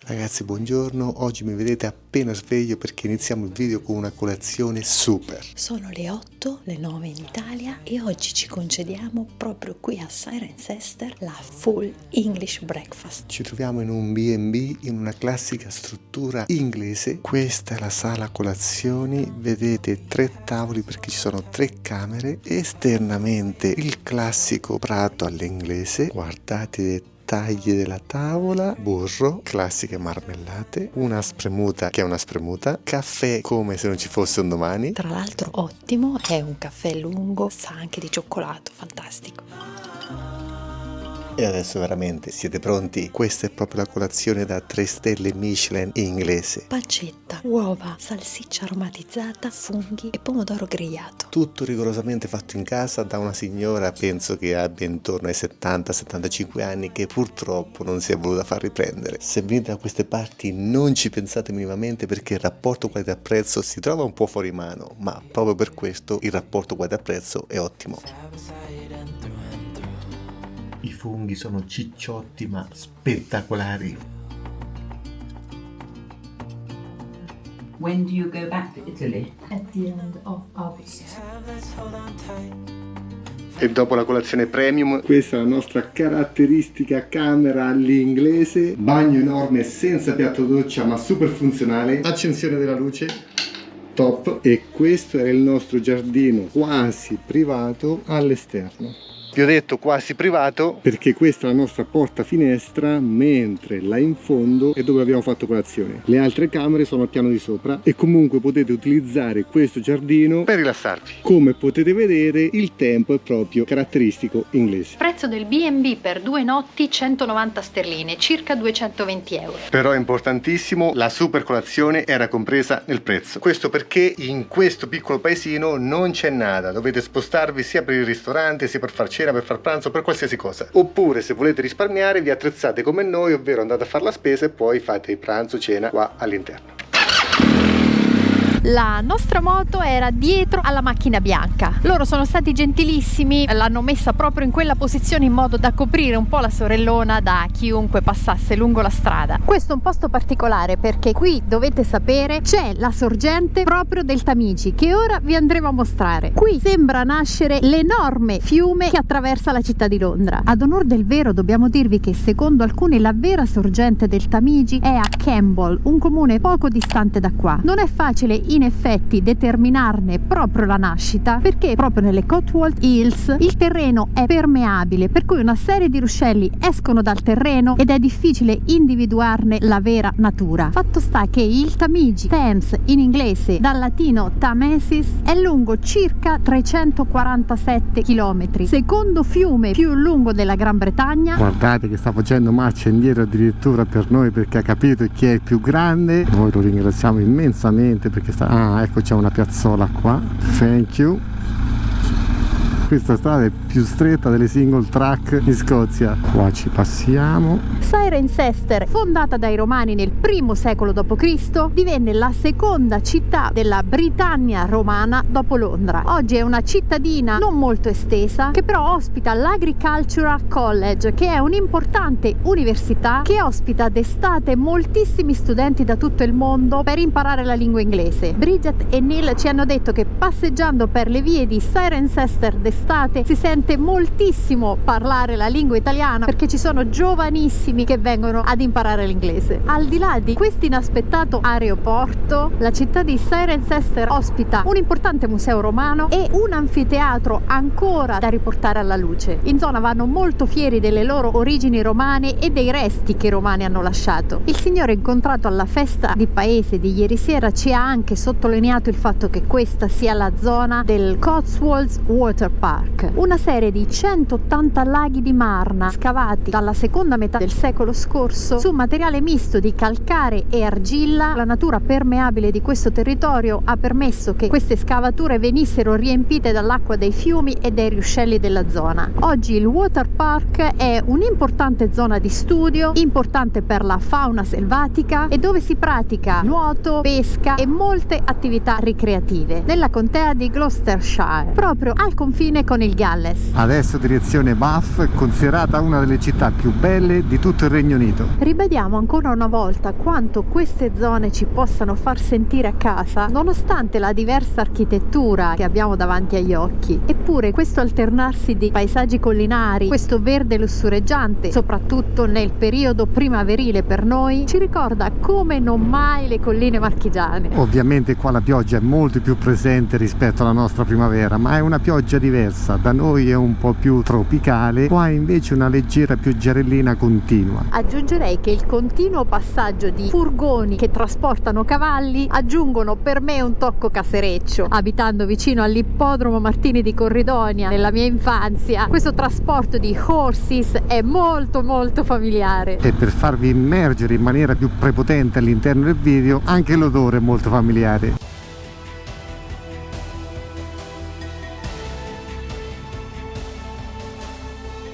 Ragazzi, buongiorno, oggi mi vedete appena sveglio perché iniziamo il video con una colazione super. Sono le 8, le 9 in Italia e oggi ci concediamo proprio qui a Cirencester la full English breakfast. Ci troviamo in un B&B in una classica struttura inglese. Questa è la sala colazioni, vedete 3 tavoli perché ci sono 3 camere. Esternamente il classico prato all'inglese, guardate tagli della tavola, burro, classiche marmellate, una spremuta che è una spremuta, caffè come se non ci fosse un domani. Tra l'altro ottimo, è un caffè lungo, sa anche di cioccolato, fantastico. E adesso veramente siete pronti? Questa è proprio la colazione da 3 stelle Michelin inglese. Pancetta, uova, salsiccia aromatizzata, funghi e pomodoro grigliato. Tutto rigorosamente fatto in casa da una signora, penso che abbia intorno ai 70-75 anni, che purtroppo non si è voluta far riprendere. Se venite da queste parti non ci pensate minimamente perché il rapporto qualità-prezzo si trova un po' fuori mano, ma proprio per questo il rapporto qualità-prezzo è ottimo. I funghi sono cicciotti ma spettacolari. When do you go back to Italy? At the end of August. E dopo la colazione premium, questa è la nostra caratteristica camera all'inglese, bagno enorme senza piatto doccia ma super funzionale, accensione della luce, top. E questo era il nostro giardino quasi privato all'esterno. Vi ho detto quasi privato perché questa è la nostra porta finestra, mentre là in fondo è dove abbiamo fatto colazione. Le altre camere sono al piano di sopra e comunque potete utilizzare questo giardino per rilassarvi. Come potete vedere il tempo è proprio caratteristico inglese. Prezzo del B&B per 2 notti 190 sterline, circa 220 euro. Però è importantissimo, la super colazione era compresa nel prezzo. Questo perché in questo piccolo paesino non c'è nada, dovete spostarvi sia per il ristorante sia per far cena, per far pranzo, per qualsiasi cosa. Oppure se volete risparmiare vi attrezzate come noi, ovvero andate a fare la spesa e poi fate il pranzo, cena qua all'interno. La nostra moto era dietro alla macchina bianca. Loro sono stati gentilissimi, l'hanno messa proprio in quella posizione in modo da coprire un po' la sorellona da chiunque passasse lungo la strada. Questo è un posto particolare perché qui, dovete sapere, c'è la sorgente proprio del Tamigi che ora vi andremo a mostrare. Qui sembra nascere l'enorme fiume che attraversa la città di Londra. Ad onor del vero dobbiamo dirvi che secondo alcuni la vera sorgente del Tamigi è a Campbell, un comune poco distante da qua. Non è facile in effetti determinarne proprio la nascita perché proprio nelle Cotswold Hills il terreno è permeabile, per cui una serie di ruscelli escono dal terreno ed è difficile individuarne la vera natura. Fatto sta che il Tamigi, Thames in inglese, dal latino Tamesis, è lungo circa 347 km, secondo fiume più lungo della Gran Bretagna. Guardate che sta facendo marcia indietro addirittura per noi perché ha capito chi è il più grande. Noi lo ringraziamo immensamente perché ecco, c'è una piazzola qua. Thank you. Questa strada è più stretta delle single track in Scozia. Qua ci passiamo. Cirencester, fondata dai Romani nel I secolo d.C., divenne la seconda città della Britannia romana dopo Londra. Oggi è una cittadina non molto estesa che però ospita l'Agricultural College, che è un'importante università che ospita d'estate moltissimi studenti da tutto il mondo per imparare la lingua inglese. Bridget e Neil ci hanno detto che passeggiando per le vie di Cirencester d'estate si sente moltissimo parlare la lingua italiana perché ci sono giovanissimi che vengono ad imparare l'inglese. Al di là di questo inaspettato aeroporto, la città di Cirencester ospita un importante museo romano e un anfiteatro ancora da riportare alla luce. In zona vanno molto fieri delle loro origini romane e dei resti che i romani hanno lasciato. Il signore incontrato alla festa di paese di ieri sera ci ha anche sottolineato il fatto che questa sia la zona del Cotswolds Water Park, una serie di 180 laghi di marna scavati dalla seconda metà del secolo scorso su materiale misto di calcare e argilla. La natura permeabile di questo territorio ha permesso che queste scavature venissero riempite dall'acqua dei fiumi e dei ruscelli della zona. Oggi il Water Park è un'importante zona di studio, importante per la fauna selvatica e dove si pratica nuoto, pesca e molte attività ricreative. Nella contea di Gloucestershire, proprio al confine confine con il Galles. Adesso direzione Bath, considerata una delle città più belle di tutto il Regno Unito. Ribadiamo ancora una volta quanto queste zone ci possano far sentire a casa, nonostante la diversa architettura che abbiamo davanti agli occhi. Eppure questo alternarsi di paesaggi collinari, questo verde lussureggiante, soprattutto nel periodo primaverile per noi, ci ricorda come non mai le colline marchigiane. Ovviamente qua la pioggia è molto più presente rispetto alla nostra primavera, ma è una pioggia diversa. Da noi è un po' più tropicale, qua invece una leggera pioggerellina continua. Aggiungerei che il continuo passaggio di furgoni che trasportano cavalli aggiungono per me un tocco casereccio. Abitando vicino all'ippodromo Martini di Corridonia nella mia infanzia, questo trasporto di horses è molto familiare. E per farvi immergere in maniera più prepotente all'interno del video, anche l'odore è molto familiare.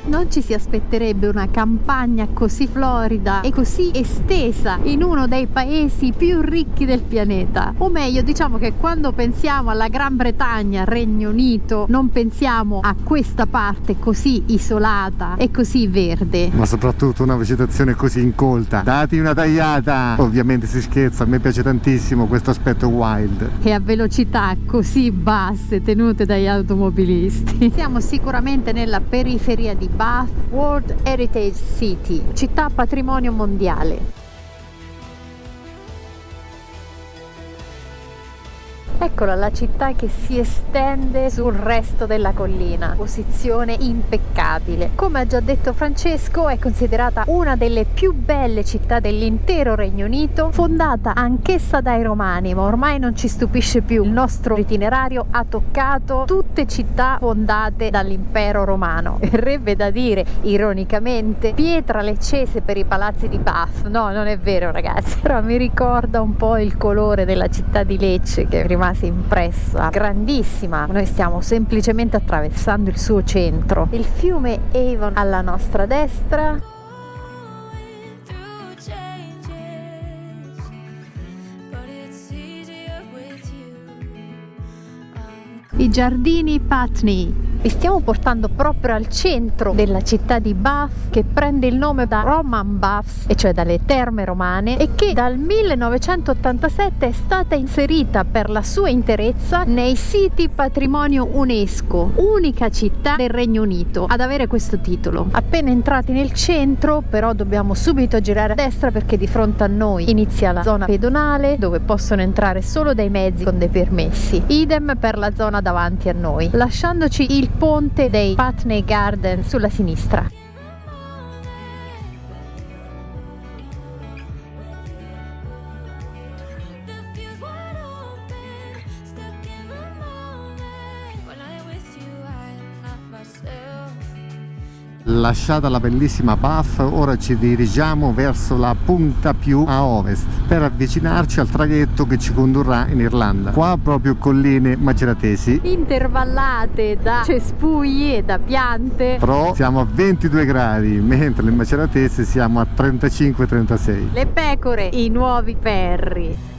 Non ci si aspetterebbe una campagna così florida e così estesa in uno dei paesi più ricchi del pianeta. O meglio, diciamo che quando pensiamo alla Gran Bretagna, Regno Unito, non pensiamo a questa parte così isolata e così verde. Ma soprattutto una vegetazione così incolta. Dati una tagliata! Ovviamente si scherza, a me piace tantissimo questo aspetto wild. E a velocità così basse tenute dagli automobilisti. Siamo sicuramente nella periferia di Bath, World Heritage City, città patrimonio mondiale. Eccola la città che si estende sul resto della collina, posizione impeccabile. Come ha già detto Francesco, è considerata una delle più belle città dell'intero Regno Unito, fondata anch'essa dai Romani, ma ormai non ci stupisce più. Il nostro itinerario ha toccato tutte città fondate dall'impero romano. Verrebbe da dire, ironicamente, pietra leccese per i palazzi di Bath. No, non è vero ragazzi, però mi ricorda un po' il colore della città di Lecce che rimase impressa, grandissima. Noi stiamo semplicemente attraversando il suo centro. Il fiume Avon alla nostra destra. I giardini Putney. Vi stiamo portando proprio al centro della città di Bath, che prende il nome da Roman Baths, e cioè dalle terme romane, e che dal 1987 è stata inserita per la sua interezza nei siti patrimonio UNESCO, unica città del Regno Unito ad avere questo titolo. Appena entrati nel centro, però, dobbiamo subito girare a destra perché di fronte a noi inizia la zona pedonale, dove possono entrare solo dei mezzi con dei permessi. Idem per la zona davanti a noi, lasciandoci il ponte dei Putney Garden sulla sinistra. Lasciata la bellissima Bath, ora ci dirigiamo verso la punta più a ovest per avvicinarci al traghetto che ci condurrà in Irlanda. Qua proprio colline maceratesi intervallate da cespugli e da piante. Però siamo a 22 gradi, mentre le maceratesi siamo a 35-36. Le pecore, i nuovi perri.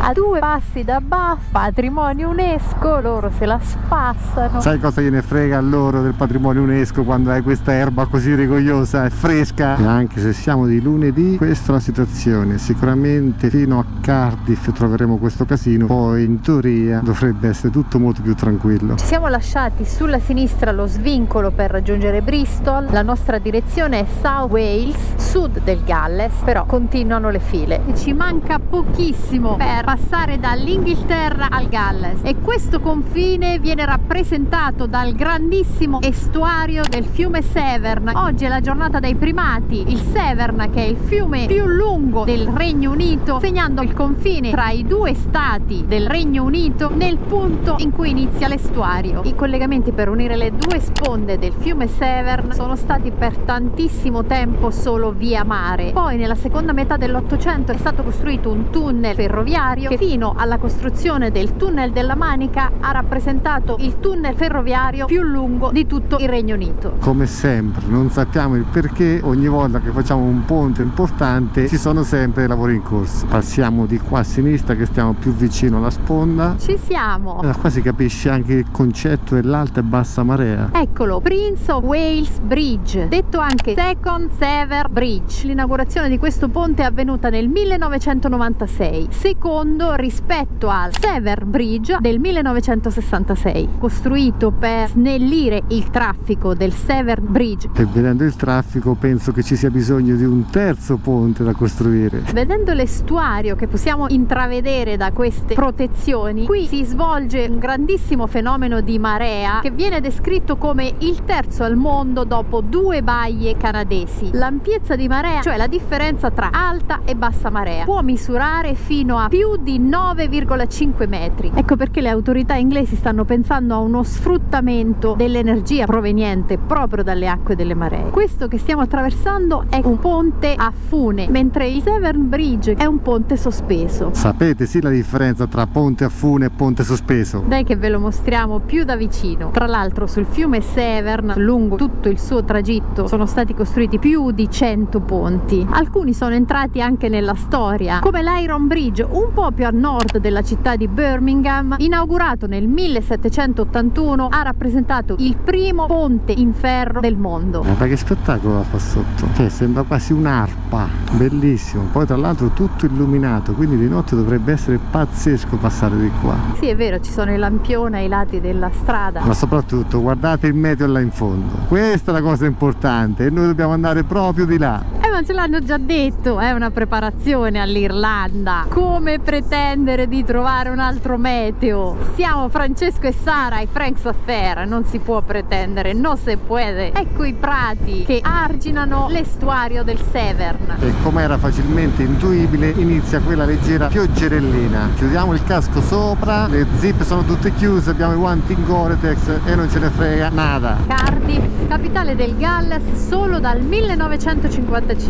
A 2 passi da Bath, patrimonio UNESCO, loro se la spassano. Sai cosa gliene frega a loro del patrimonio UNESCO quando hai questa erba così rigogliosa e fresca? E anche se siamo di lunedì, questa è la situazione. Sicuramente fino a Cardiff troveremo questo casino, poi in teoria dovrebbe essere tutto molto più tranquillo. Ci siamo lasciati sulla sinistra lo svincolo per raggiungere Bristol. La nostra direzione è South Wales, sud del Galles, però continuano le file. E ci manca pochissimo per passare dall'Inghilterra al Galles, e questo confine viene rappresentato dal grandissimo estuario del fiume Severn. Oggi è la giornata dei primati. Il Severn, che è il fiume più lungo del Regno Unito, segnando il confine tra i 2 stati del Regno Unito nel punto in cui inizia l'estuario. I collegamenti per unire le 2 sponde del fiume Severn sono stati per tantissimo tempo solo via mare. Poi nella seconda metà dell'800 è stato costruito un tunnel ferroviario che fino alla costruzione del tunnel della Manica ha rappresentato il tunnel ferroviario più lungo di tutto il Regno Unito. Come sempre, non sappiamo il perché, ogni volta che facciamo un ponte importante ci sono sempre lavori in corso. Passiamo di qua a sinistra che stiamo più vicino alla sponda. Ci siamo! Da qua si capisce anche il concetto dell'alta e bassa marea. Eccolo, Prince of Wales Bridge, detto anche Second Severn Bridge. L'inaugurazione di questo ponte è avvenuta nel 1996, secondo rispetto al Severn Bridge del 1966, costruito per snellire il traffico del Severn Bridge. E vedendo il traffico penso che ci sia bisogno di un terzo ponte da costruire. Vedendo l'estuario che possiamo intravedere da queste protezioni, qui si svolge un grandissimo fenomeno di marea che viene descritto come il terzo al mondo dopo 2 baie canadesi. L'ampiezza di marea, cioè la differenza tra alta e bassa marea, può misurare fino a più di 9,5 metri. Ecco perché le autorità inglesi stanno pensando a uno sfruttamento dell'energia proveniente proprio dalle acque delle maree. Questo che stiamo attraversando è un ponte a fune, mentre il Severn Bridge è un ponte sospeso. Sapete sì la differenza tra ponte a fune e ponte sospeso? Dai che ve lo mostriamo più da vicino. Tra l'altro sul fiume Severn, lungo tutto il suo tragitto, sono stati costruiti più di 100 ponti. Alcuni sono entrati anche nella storia, come l'Iron Bridge, un po' più a nord della città di Birmingham, inaugurato nel 1781, ha rappresentato il primo ponte in ferro del mondo. Ma che spettacolo fa sotto? Cioè sembra quasi un'arpa, bellissimo. Poi tra l'altro tutto illuminato, quindi di notte dovrebbe essere pazzesco passare di qua. Sì, è vero, ci sono i lampioni ai lati della strada. Ma soprattutto guardate il meteo là in fondo. Questa è la cosa importante e noi dobbiamo andare proprio di là. Ma ce l'hanno già detto, è una preparazione all'Irlanda. Come pretendere di trovare un altro meteo? Siamo Francesco e Sara ai Frank's Affair, non si può pretendere, no se puede. Ecco i prati che arginano l'estuario del Severn. E come era facilmente intuibile, inizia quella leggera pioggerellina. Chiudiamo il casco sopra, le zip sono tutte chiuse, abbiamo i guanti in Gore-Tex e non ce ne frega nada. Cardiff, capitale del Galles solo dal 1955.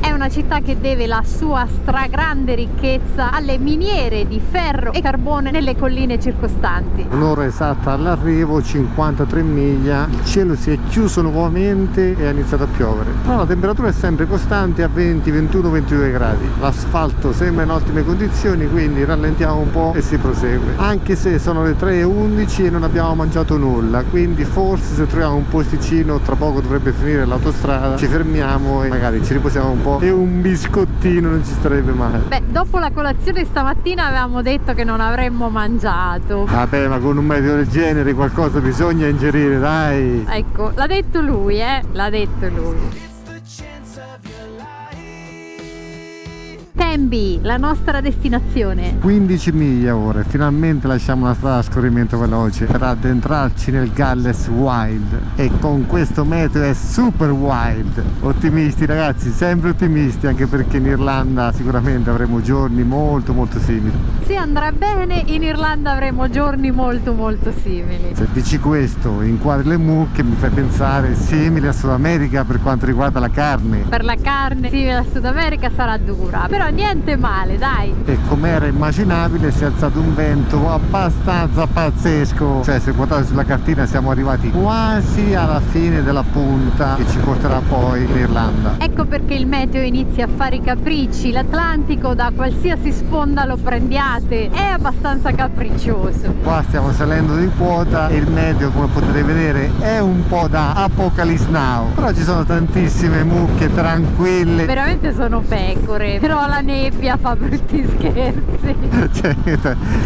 È una città che deve la sua stragrande ricchezza alle miniere di ferro e carbone nelle colline circostanti. Un'ora esatta all'arrivo, 53 miglia, il cielo si è chiuso nuovamente e ha iniziato a piovere. Però la temperatura è sempre costante a 20, 21, 22 gradi. L'asfalto sembra in ottime condizioni, quindi rallentiamo un po' e si prosegue. Anche se sono le 3:11 e non abbiamo mangiato nulla, quindi forse se troviamo un posticino, tra poco dovrebbe finire l'autostrada, ci fermiamo e magari ci riposiamo un po' e un biscottino non ci starebbe male. Beh, dopo la colazione stamattina avevamo detto che non avremmo mangiato. Vabbè, ma con un meteo del genere qualcosa bisogna ingerire, dai. Ecco, l'ha detto lui, l'ha detto lui. Tenby, la nostra destinazione. 15 miglia ora, finalmente lasciamo la strada a scorrimento veloce per addentrarci nel Galles Wild, e con questo meteo è super wild. Ottimisti ragazzi, sempre ottimisti, anche perché in Irlanda sicuramente avremo giorni molto simili. Se andrà bene in Irlanda avremo giorni molto simili. Se dici questo inquadri le mucche, mi fai pensare simile a Sud America per quanto riguarda la carne. Per la carne simile a Sud America sarà dura, però niente male, dai. E come era immaginabile si è alzato un vento abbastanza pazzesco, cioè se guardate sulla cartina siamo arrivati quasi alla fine della punta che ci porterà poi in Irlanda. Ecco perché il meteo inizia a fare i capricci. L'Atlantico da qualsiasi sponda lo prendiate è abbastanza capriccioso. Qua stiamo salendo di quota e il meteo, come potete vedere, è un po' da Apocalypse Now, però ci sono tantissime mucche tranquille. Veramente sono pecore, però la nebbia fa brutti scherzi. Cioè,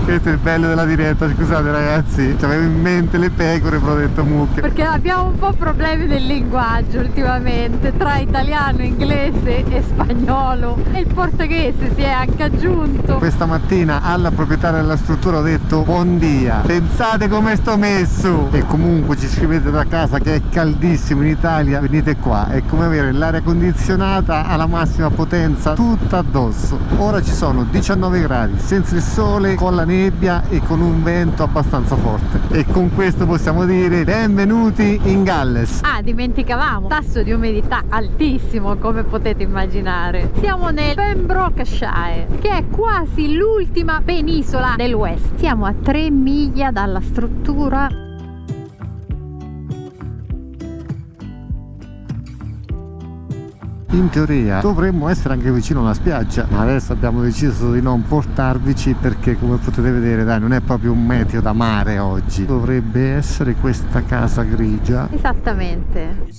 questo è il bello della diretta, scusate ragazzi, avevo in mente le pecore però ho detto mucche. Perché abbiamo un po' problemi del linguaggio ultimamente, tra italiano, inglese e spagnolo, e il portoghese si è anche aggiunto. Questa mattina alla proprietaria della struttura ho detto buon dia, pensate come sto messo. E comunque ci scrivete da casa che è caldissimo in Italia, venite qua, è come avere l'aria condizionata alla massima potenza tutta addosso. rosso. Ora ci sono 19 gradi, senza il sole, con la nebbia e con un vento abbastanza forte. E con questo possiamo dire benvenuti in Galles. Ah, dimenticavamo, tasso di umidità altissimo, come potete immaginare. Siamo nel Pembrokeshire, che è quasi l'ultima penisola del West. Siamo a 3 miglia dalla struttura. In teoria dovremmo essere anche vicino alla spiaggia, ma adesso abbiamo deciso di non portarvici perché, come potete vedere, dai, non è proprio un meteo da mare oggi. Dovrebbe essere questa casa grigia. Esattamente.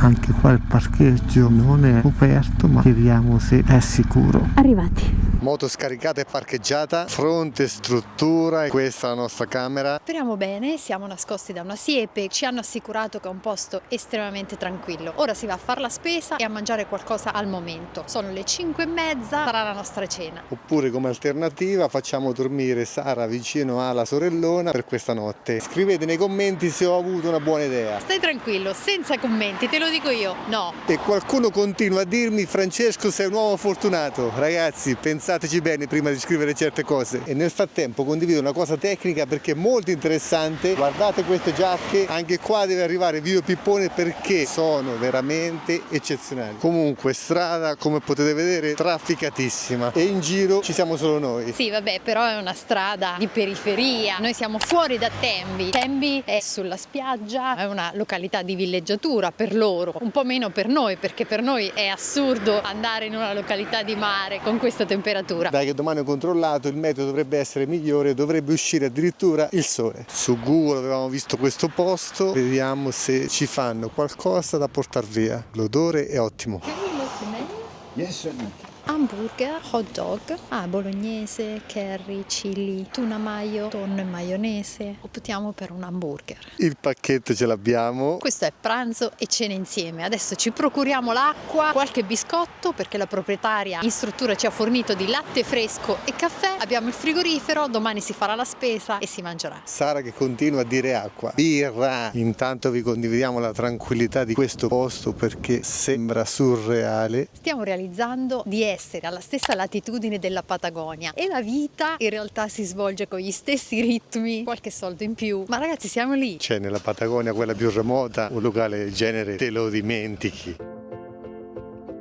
Anche qua il parcheggio non è coperto, ma vediamo se è sicuro. Arrivati. Moto scaricata e parcheggiata, fronte struttura, e questa è la nostra camera. Speriamo bene, siamo nascosti da una siepe, ci hanno assicurato che è un posto estremamente tranquillo. Ora si va a fare la spesa e a mangiare qualcosa al momento. Sono le 5:30, sarà la nostra cena. Oppure, come alternativa, facciamo dormire Sara vicino alla sorellona per questa notte. Scrivete nei commenti se ho avuto una buona idea. Stai tranquillo, senza commenti, te lo dico io. No. E qualcuno continua a dirmi: Francesco, sei un uomo fortunato. Ragazzi, pensateci bene prima di scrivere certe cose. E nel frattempo condivido una cosa tecnica perché è molto interessante. Guardate queste giacche, anche qua deve arrivare Vio Pippone perché sono veramente eccezionali. Comunque strada, come potete vedere, trafficatissima e in giro ci siamo solo noi. Sì, vabbè, però è una strada di periferia. Noi siamo fuori da Tenby. Tenby è sulla spiaggia, è una località di villeggiatura per loro, un po' meno per noi, perché per noi è assurdo andare in una località di mare con questa temperatura. Dai che domani ho controllato, il meteo dovrebbe essere migliore, dovrebbe uscire addirittura il sole. Su Google avevamo visto questo posto, vediamo se ci fanno qualcosa da portare via. L'odore è ottimo. Hamburger, hot dog, bolognese, curry, chili, tuna mayo, tonno e maionese. Optiamo per un hamburger. Il pacchetto ce l'abbiamo. Questo è pranzo e cena insieme. Adesso ci procuriamo l'acqua, qualche biscotto perché la proprietaria in struttura ci ha fornito di latte fresco e caffè. Abbiamo il frigorifero, domani si farà la spesa e si mangerà. Sara che continua a dire acqua, birra. Intanto vi condividiamo la tranquillità di questo posto perché sembra surreale. Stiamo realizzando di essere alla stessa latitudine della Patagonia e la vita in realtà si svolge con gli stessi ritmi, qualche soldo in più, ma ragazzi siamo lì. C'è nella Patagonia, quella più remota, un locale del genere te lo dimentichi.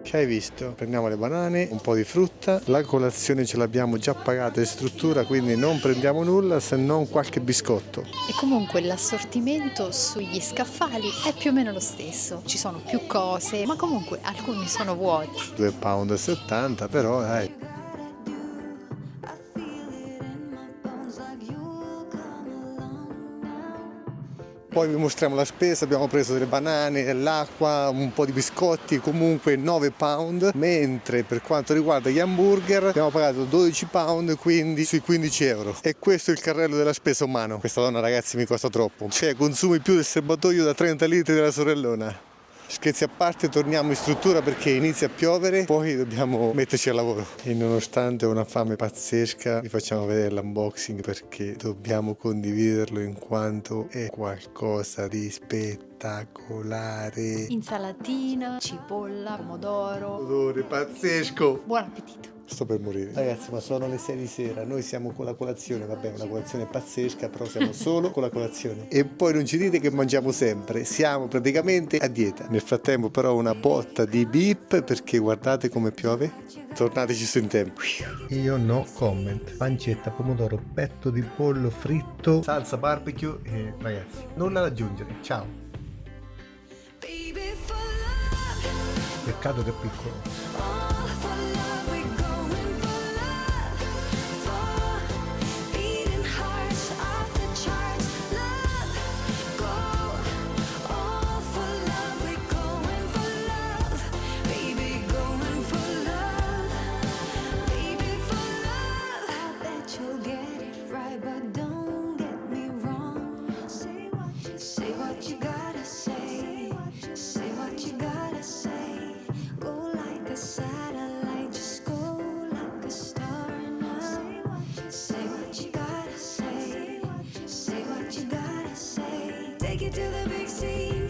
Che hai visto? Prendiamo le banane, un po' di frutta, la colazione ce l'abbiamo già pagata in struttura, quindi non prendiamo nulla se non qualche biscotto. E comunque l'assortimento sugli scaffali è più o meno lo stesso, ci sono più cose, ma comunque alcuni sono vuoti. 2,70 £, però dai. Poi vi mostriamo la spesa, abbiamo preso delle banane, dell'acqua, un po' di biscotti, comunque 9 £, mentre per quanto riguarda gli hamburger abbiamo pagato 12 £, quindi sui 15 €. E questo è il carrello della spesa umano. Questa donna, ragazzi, mi costa troppo. Cioè, consumi più del serbatoio da 30 litri della sorellona. Scherzi a parte, torniamo in struttura perché inizia a piovere, poi dobbiamo metterci al lavoro. E nonostante ho una fame pazzesca, vi facciamo vedere l'unboxing perché dobbiamo condividerlo in quanto è qualcosa di spettacolare. Insalatina, cipolla, pomodoro. Odore pazzesco! Buon appetito! Sto per morire. Ragazzi, ma sono le 6 di sera, noi siamo con la colazione, vabbè, una colazione pazzesca, però siamo solo con la colazione. E poi non ci dite che mangiamo sempre, siamo praticamente a dieta. Nel frattempo però una botta di beep perché guardate come piove. Tornateci su in tempo. Io no comment. Pancetta, pomodoro, petto di pollo fritto, salsa barbecue e ragazzi, nulla da aggiungere. Ciao. Peccato che è piccolo. Take it to the big scene.